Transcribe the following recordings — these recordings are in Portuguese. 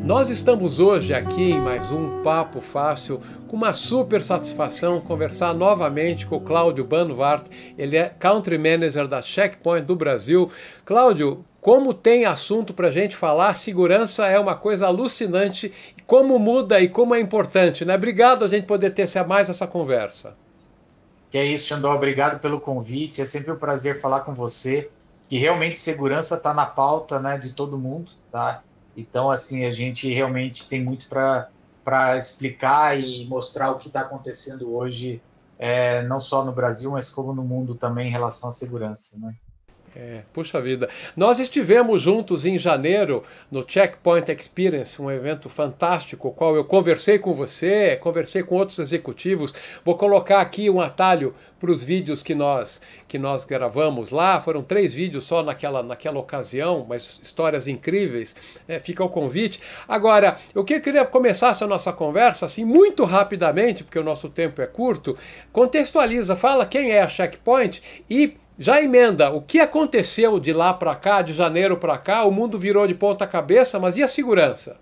Nós estamos hoje aqui em mais um Papo Fácil, com uma super satisfação conversar novamente com o Cláudio Banvart. Ele é Country Manager da Check Point do Brasil. Cláudio, como tem assunto para a gente falar, segurança é uma coisa alucinante, como muda e como é importante, né? Obrigado a gente poder ter mais essa conversa. Que é isso, Xandó, obrigado pelo convite, é sempre um prazer falar com você, que realmente segurança está na pauta, né, de todo mundo, tá? Então, assim, a gente realmente tem muito para explicar e mostrar o que está acontecendo hoje, não só no Brasil, mas como no mundo também em relação à segurança, né? Puxa vida. Nós estivemos juntos em janeiro no Checkpoint Experience, um evento fantástico, qual eu conversei com você, conversei com outros executivos. Vou colocar aqui um atalho para os vídeos que nós gravamos lá. Foram 3 vídeos só naquela ocasião, mas histórias incríveis. Fica o convite. Agora, eu queria começar essa nossa conversa assim muito rapidamente, porque o nosso tempo é curto. Contextualiza, fala quem é a Checkpoint e já emenda, o que aconteceu de lá para cá, de janeiro para cá? O mundo virou de ponta cabeça, mas e a segurança?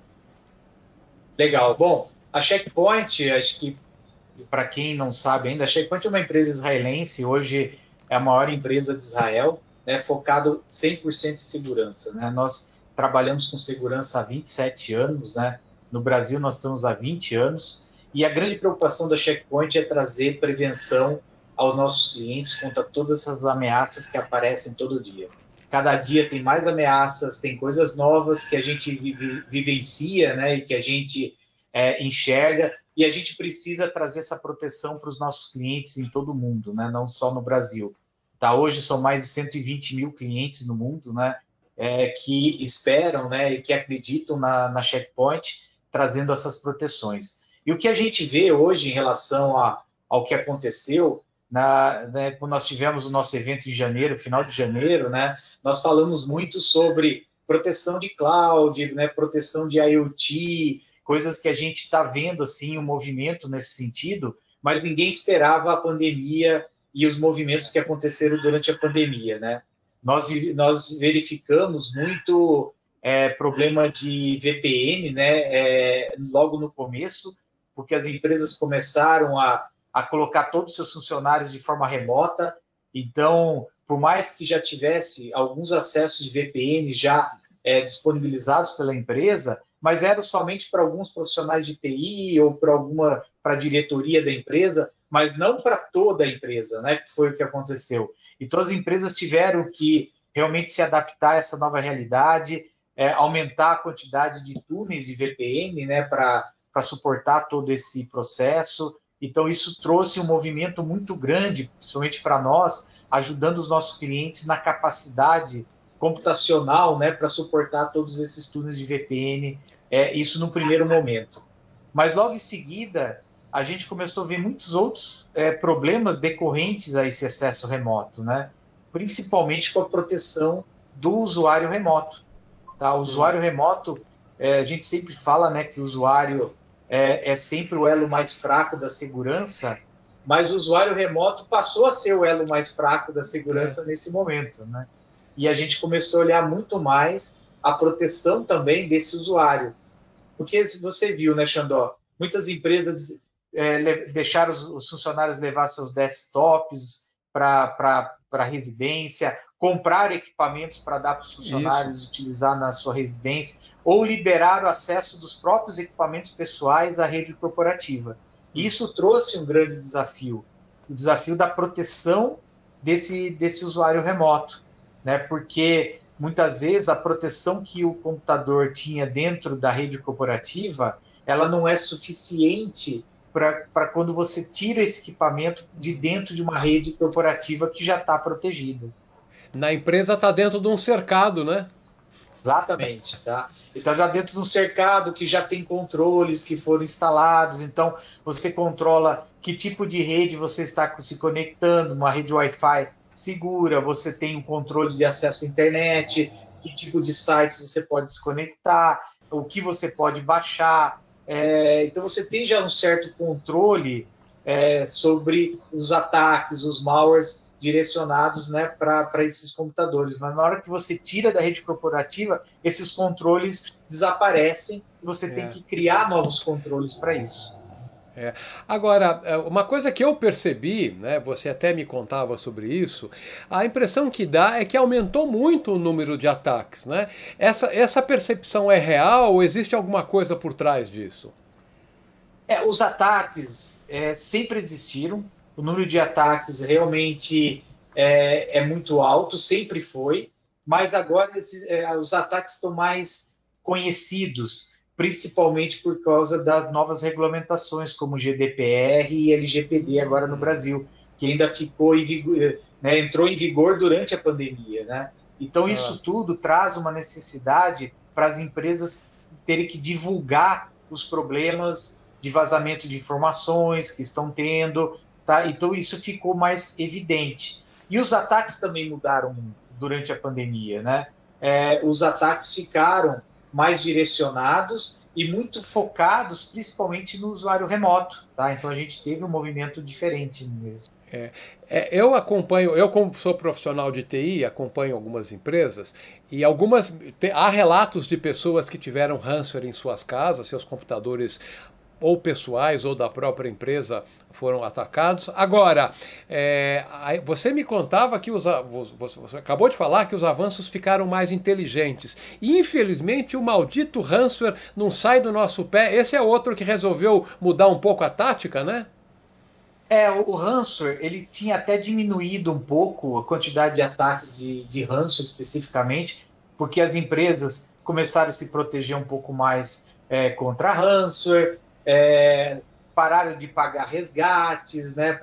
Legal. Bom, a Checkpoint, acho que para quem não sabe ainda, a Checkpoint é uma empresa israelense, hoje é a maior empresa de Israel, né, focado 100% em segurança, né? Nós trabalhamos com segurança há 27 anos, né? No Brasil nós estamos há 20 anos, e a grande preocupação da Checkpoint é trazer prevenção aos nossos clientes contra todas essas ameaças que aparecem todo dia. Cada dia tem mais ameaças, tem coisas novas que a gente vivencia, né, e que a gente enxerga, e a gente precisa trazer essa proteção para os nossos clientes em todo o mundo, né, não só no Brasil. Tá, hoje são mais de 120 mil clientes no mundo, né, que esperam, né, e que acreditam na Checkpoint, trazendo essas proteções. E o que a gente vê hoje em relação ao que aconteceu, né, quando nós tivemos o nosso evento em janeiro, final de janeiro, né, nós falamos muito sobre proteção de cloud, né, proteção de IoT, coisas que a gente está vendo assim, um movimento nesse sentido, mas ninguém esperava a pandemia e os movimentos que aconteceram durante a pandemia, né? Nós verificamos muito problema de VPN, né, logo no começo, porque as empresas começaram a colocar todos os seus funcionários de forma remota. Então, por mais que já tivesse alguns acessos de VPN já disponibilizados pela empresa, mas eram somente para alguns profissionais de TI ou para a diretoria da empresa, mas não para toda a empresa, né? Que foi o que aconteceu. Então, as empresas tiveram que realmente se adaptar a essa nova realidade, aumentar a quantidade de túneis de VPN, né, para suportar todo esse processo. Então, isso trouxe um movimento muito grande, principalmente para nós, ajudando os nossos clientes na capacidade computacional, né, para suportar todos esses túneis de VPN, isso no primeiro momento. Mas logo em seguida, a gente começou a ver muitos outros problemas decorrentes a esse acesso remoto, né? Principalmente com a proteção do usuário remoto. Tá? O usuário remoto, a gente sempre fala, né, que o usuário é sempre o elo mais fraco da segurança, mas o usuário remoto passou a ser o elo mais fraco da segurança nesse momento, né? E a gente começou a olhar muito mais a proteção também desse usuário. Porque você viu, né, Xandó? Muitas empresas deixaram os funcionários levar seus desktops para a residência, comprar equipamentos para dar para os funcionários utilizar na sua residência, ou liberar o acesso dos próprios equipamentos pessoais à rede corporativa. E isso trouxe um grande desafio, o desafio da proteção desse usuário remoto, né? Porque muitas vezes a proteção que o computador tinha dentro da rede corporativa, ela não é suficiente para quando você tira esse equipamento de dentro de uma rede corporativa que já está protegida. Na empresa está dentro de um cercado, né? Exatamente, tá? Então já dentro de um cercado que já tem controles que foram instalados, então você controla que tipo de rede você está se conectando, uma rede Wi-Fi segura, você tem um controle de acesso à internet, que tipo de sites você pode desconectar, o que você pode baixar. Então você tem já um certo controle sobre os ataques, os malwares direcionados, né, para esses computadores. Mas na hora que você tira da rede corporativa, esses controles desaparecem e você tem que criar novos controles para isso. Agora, uma coisa que eu percebi, né, você até me contava sobre isso, a impressão que dá é que aumentou muito o número de ataques, né? Essa percepção é real ou existe alguma coisa por trás disso? Os ataques sempre existiram, o número de ataques realmente é muito alto, sempre foi, mas agora os ataques estão mais conhecidos, principalmente por causa das novas regulamentações, como GDPR e LGPD agora no Brasil, que ainda ficou em vigor, né, entrou em vigor durante a pandemia, né? Então isso tudo traz uma necessidade para as empresas terem que divulgar os problemas de vazamento de informações que estão tendo, tá? Então isso ficou mais evidente. E os ataques também mudaram durante a pandemia, né? Os ataques ficaram mais direcionados e muito focados, principalmente no usuário remoto, tá? Então a gente teve um movimento diferente mesmo. Eu como sou profissional de TI, acompanho algumas empresas e há relatos de pessoas que tiveram ransomware em suas casas, seus computadores ou pessoais ou da própria empresa foram atacados. Agora, você me contava que você acabou de falar que os avanços ficaram mais inteligentes. E, infelizmente, o maldito ransomware não sai do nosso pé. Esse é outro que resolveu mudar um pouco a tática, né? O ransomware, ele tinha até diminuído um pouco a quantidade de ataques de ransomware especificamente, porque as empresas começaram a se proteger um pouco mais contra ransomware, pararam de pagar resgates, né,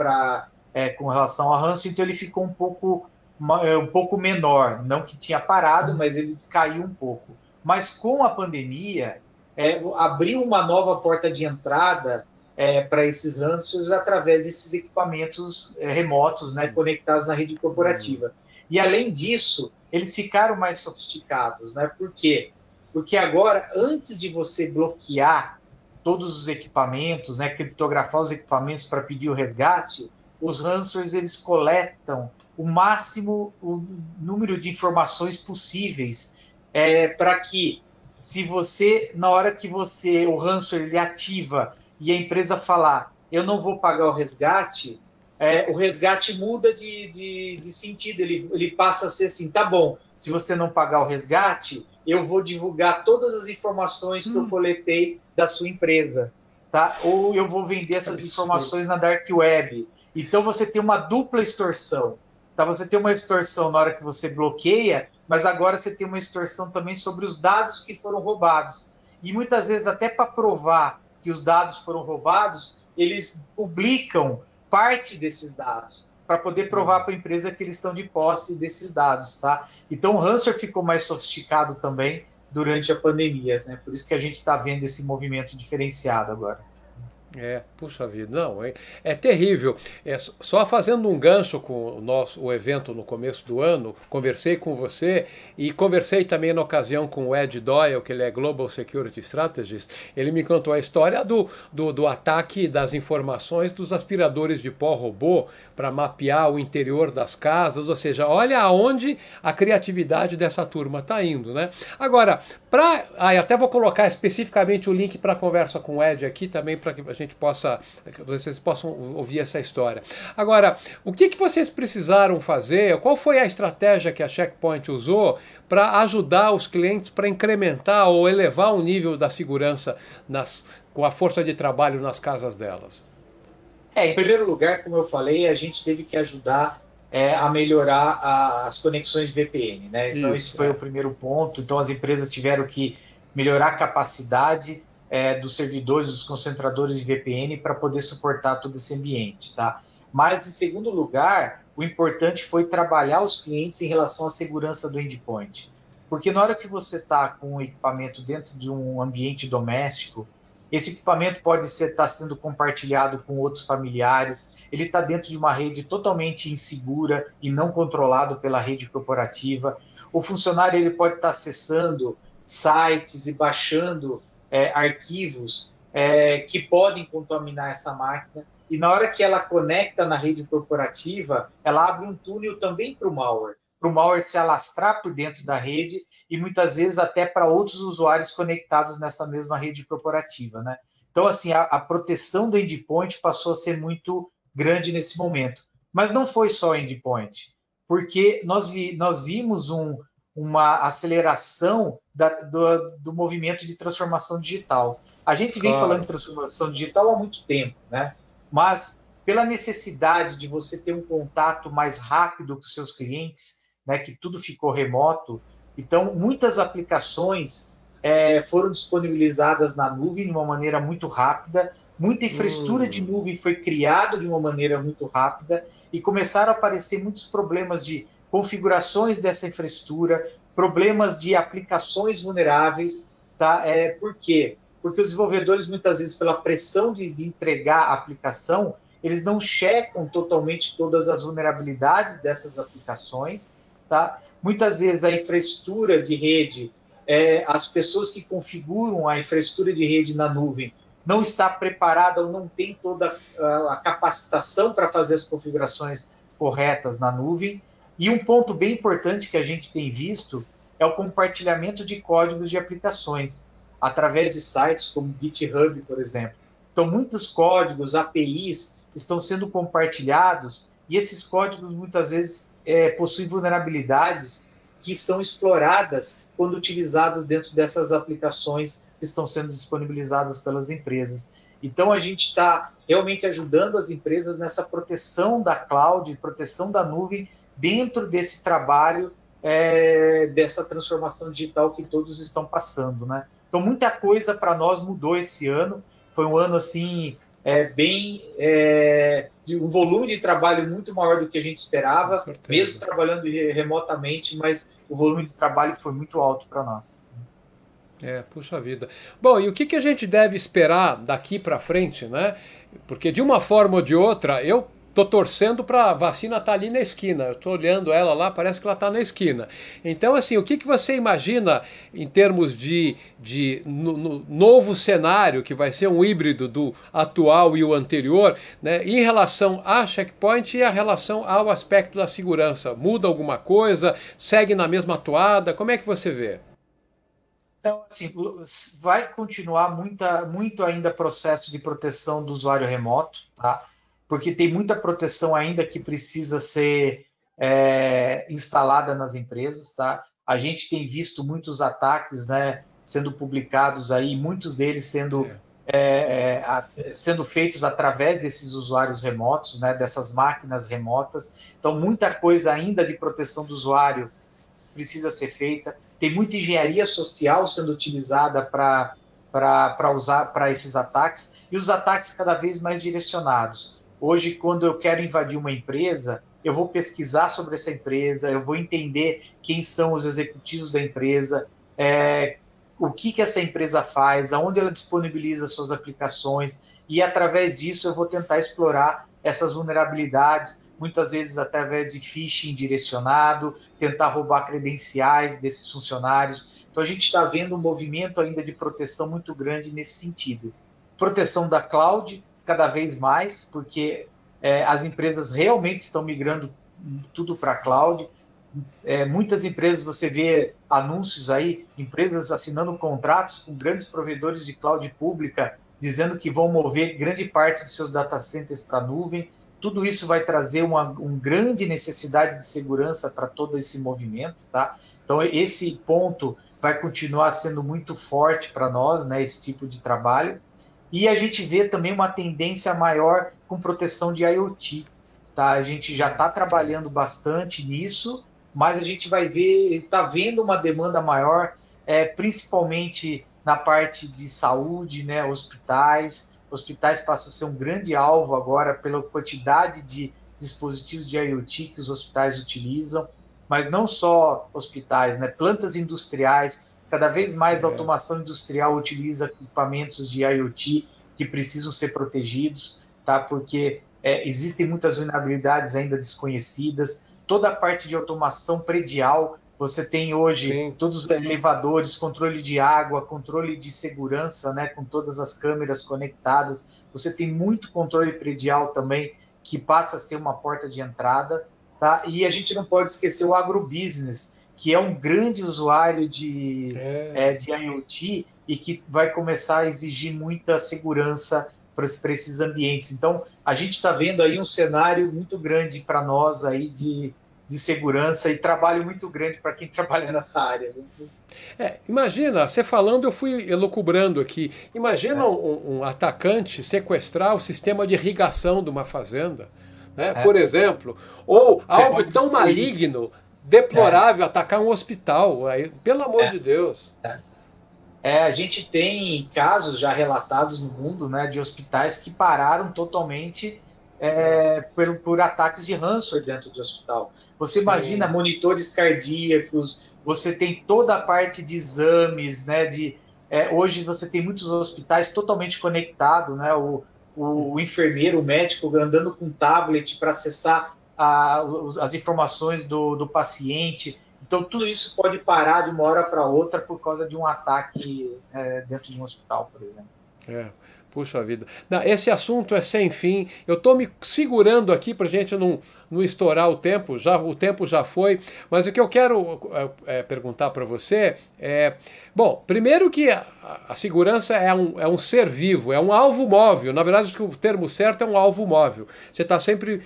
com relação ao ransomware, então ele ficou um pouco menor, não que tinha parado, mas ele caiu um pouco. Mas com a pandemia, abriu uma nova porta de entrada para esses ransomwares através desses equipamentos remotos, né, conectados na rede corporativa. E além disso, eles ficaram mais sofisticados, né? Por quê? Porque agora, antes de você bloquear todos os equipamentos, né, criptografar os equipamentos para pedir o resgate, os ransomwares eles coletam o número de informações possíveis para que, se você, na hora que o ransomware ele ativa e a empresa falar, eu não vou pagar o resgate muda de sentido, ele passa a ser assim, tá bom, se você não pagar o resgate, eu vou divulgar todas as informações que eu coletei da sua empresa, tá? Ou eu vou vender essas informações na Dark Web. Então você tem uma dupla extorsão, tá? Você tem uma extorsão na hora que você bloqueia, mas agora você tem uma extorsão também sobre os dados que foram roubados. E muitas vezes, até para provar que os dados foram roubados, eles publicam parte desses dados, para poder provar para a empresa que eles estão de posse desses dados, tá? Então o ransomware ficou mais sofisticado também durante a pandemia, né? Por isso que a gente está vendo esse movimento diferenciado agora. Puxa vida, não, é terrível. Só fazendo um gancho com o evento no começo do ano, conversei com você e conversei também na ocasião com o Ed Doyle, que ele é Global Security Strategist. Ele me contou a história do ataque das informações dos aspiradores de pó robô para mapear o interior das casas, ou seja, olha aonde a criatividade dessa turma está indo, né? Agora, até vou colocar especificamente o link para a conversa com o Ed aqui também, para que vocês possam ouvir essa história. Agora, o que vocês precisaram fazer? Qual foi a estratégia que a Check Point usou para ajudar os clientes para incrementar ou elevar o nível da segurança com a força de trabalho nas casas delas? Em primeiro lugar, como eu falei, a gente teve que ajudar a melhorar as conexões VPN, né? Então, esse foi o primeiro ponto. Então, as empresas tiveram que melhorar a capacidade dos servidores, dos concentradores de VPN para poder suportar todo esse ambiente, tá? Mas, em segundo lugar, o importante foi trabalhar os clientes em relação à segurança do endpoint. Porque na hora que você está com um equipamento dentro de um ambiente doméstico, esse equipamento pode estar sendo compartilhado com outros familiares, ele está dentro de uma rede totalmente insegura e não controlado pela rede corporativa. O funcionário ele pode estar acessando sites e baixando arquivos que podem contaminar essa máquina. e na hora que ela conecta na rede corporativa, ela abre um túnel também para o malware se alastrar por dentro da rede e muitas vezes até para outros usuários conectados nessa mesma rede corporativa, né? Então, assim, a proteção do endpoint passou a ser muito grande nesse momento. Mas não foi só o endpoint, porque nós vimos uma aceleração do movimento de transformação digital. A gente vem falando de transformação digital há muito tempo, né? Mas pela necessidade de você ter um contato mais rápido com seus clientes, né, que tudo ficou remoto, então muitas aplicações foram disponibilizadas na nuvem de uma maneira muito rápida, muita infraestrutura de nuvem foi criada de uma maneira muito rápida e começaram a aparecer muitos problemas de configurações dessa infraestrutura, problemas de aplicações vulneráveis, tá? Por quê? Porque os desenvolvedores, muitas vezes, pela pressão de entregar a aplicação, eles não checam totalmente todas as vulnerabilidades dessas aplicações, tá? Muitas vezes a infraestrutura de rede, as pessoas que configuram a infraestrutura de rede na nuvem não está preparada ou não tem toda a capacitação para fazer as configurações corretas na nuvem. E um ponto bem importante que a gente tem visto é o compartilhamento de códigos de aplicações através de sites como GitHub, por exemplo. Então, muitos códigos, APIs, estão sendo compartilhados e esses códigos muitas vezes possuem vulnerabilidades que são exploradas quando utilizados dentro dessas aplicações que estão sendo disponibilizadas pelas empresas. Então, a gente está realmente ajudando as empresas nessa proteção da cloud, proteção da nuvem, dentro desse trabalho dessa transformação digital que todos estão passando, né? Então, muita coisa para nós mudou esse ano. Foi um ano, assim, de um volume de trabalho muito maior do que a gente esperava, mesmo trabalhando remotamente, mas o volume de trabalho foi muito alto para nós. Puxa vida. Bom, e o que a gente deve esperar daqui para frente, né? Porque de uma forma ou de outra, eu tô torcendo para a vacina estar ali na esquina. Eu estou olhando ela lá, parece que ela está na esquina. Então, assim, o que você imagina em termos de novo cenário, que vai ser um híbrido do atual e o anterior, né, em relação à Check Point e a relação ao aspecto da segurança? Muda alguma coisa? Segue na mesma toada? Como é que você vê? Então, assim, vai continuar muito ainda processo de proteção do usuário remoto, tá? Porque tem muita proteção ainda que precisa ser instalada nas empresas, tá? A gente tem visto muitos ataques, né, sendo publicados aí, muitos deles sendo feitos através desses usuários remotos, né, dessas máquinas remotas. Então, muita coisa ainda de proteção do usuário precisa ser feita. Tem muita engenharia social sendo utilizada para usar para esses ataques, e os ataques cada vez mais direcionados. Hoje, quando eu quero invadir uma empresa, eu vou pesquisar sobre essa empresa, eu vou entender quem são os executivos da empresa, o que essa empresa faz, aonde ela disponibiliza suas aplicações, e através disso eu vou tentar explorar essas vulnerabilidades, muitas vezes através de phishing direcionado, tentar roubar credenciais desses funcionários. Então a gente está vendo um movimento ainda de proteção muito grande nesse sentido. Proteção da cloud, cada vez mais, porque as empresas realmente estão migrando tudo para a cloud. Muitas empresas, você vê anúncios aí, empresas assinando contratos com grandes provedores de cloud pública, dizendo que vão mover grande parte de seus data centers para a nuvem. Tudo isso vai trazer uma grande necessidade de segurança para todo esse movimento, tá? Então, esse ponto vai continuar sendo muito forte para nós, né, esse tipo de trabalho. E a gente vê também uma tendência maior com proteção de IoT, tá? A gente já está trabalhando bastante nisso, mas a gente vai ver, está vendo uma demanda maior, principalmente na parte de saúde, né, hospitais. Hospitais passam a ser um grande alvo agora pela quantidade de dispositivos de IoT que os hospitais utilizam, mas não só hospitais, né, plantas industriais. Cada vez mais a automação industrial utiliza equipamentos de IoT que precisam ser protegidos, tá? Porque existem muitas vulnerabilidades ainda desconhecidas. Toda a parte de automação predial, você tem hoje Sim. todos os elevadores, controle de água, controle de segurança, né, com todas as câmeras conectadas. Você tem muito controle predial também, que passa a ser uma porta de entrada. Tá? E a gente não pode esquecer o agrobusiness, que é um grande usuário de IoT e que vai começar a exigir muita segurança para esses ambientes. Então, a gente está vendo aí um cenário muito grande para nós aí de segurança e trabalho muito grande para quem trabalha nessa área. Imagina, você falando, eu fui elucubrando aqui. Imagina um atacante sequestrar o sistema de irrigação de uma fazenda, né? Por exemplo, ou algo tão maligno, deplorável, atacar um hospital. Aí, pelo amor de Deus. A gente tem casos já relatados no mundo, né, de hospitais que pararam totalmente por ataques de ransomware dentro do hospital. Você imagina monitores cardíacos, você tem toda a parte de exames, né, hoje você tem muitos hospitais totalmente conectados, né, o enfermeiro, o médico andando com tablet para acessar as informações do paciente. Então, tudo isso pode parar de uma hora para outra por causa de um ataque dentro de um hospital, por exemplo. Puxa vida. Não, esse assunto é sem fim. Eu estou me segurando aqui para a gente não estourar o tempo. O tempo já foi. Mas o que eu quero perguntar para você é... Bom, primeiro que a segurança é um ser vivo, é um alvo móvel. Na verdade, o termo certo é um alvo móvel. Você está sempre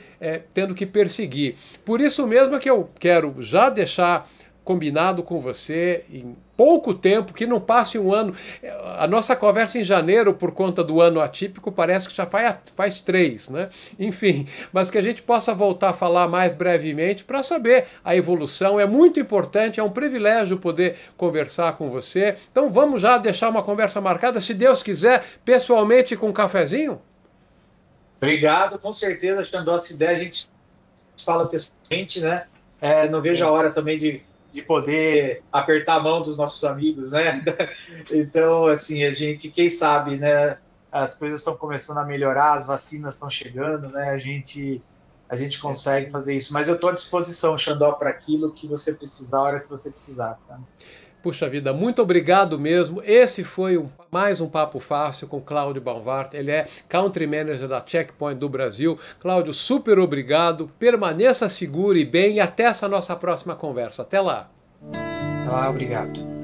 tendo que perseguir. Por isso mesmo que eu quero já deixar combinado com você em pouco tempo, que não passe um ano. A nossa conversa em janeiro, por conta do ano atípico, parece que já faz 3, né? Enfim, mas que a gente possa voltar a falar mais brevemente para saber a evolução. É muito importante, é um privilégio poder conversar com você. Então vamos já deixar uma conversa marcada, se Deus quiser, pessoalmente com um cafezinho? Obrigado, com certeza, Xandó, se der a gente fala pessoalmente, né? Não vejo a hora também de poder apertar a mão dos nossos amigos, né? Então, assim, a gente, quem sabe, né? As coisas estão começando a melhorar, as vacinas estão chegando, né? A gente consegue fazer isso. Mas eu estou à disposição, Xandó, para aquilo que você precisar, a hora que você precisar, tá? Puxa vida, muito obrigado mesmo. Esse foi mais um Papo Fácil com Cláudio Baumwart. Ele é Country Manager da Check Point do Brasil. Cláudio, super obrigado. Permaneça seguro e bem e até essa nossa próxima conversa. Até lá. Até lá, obrigado.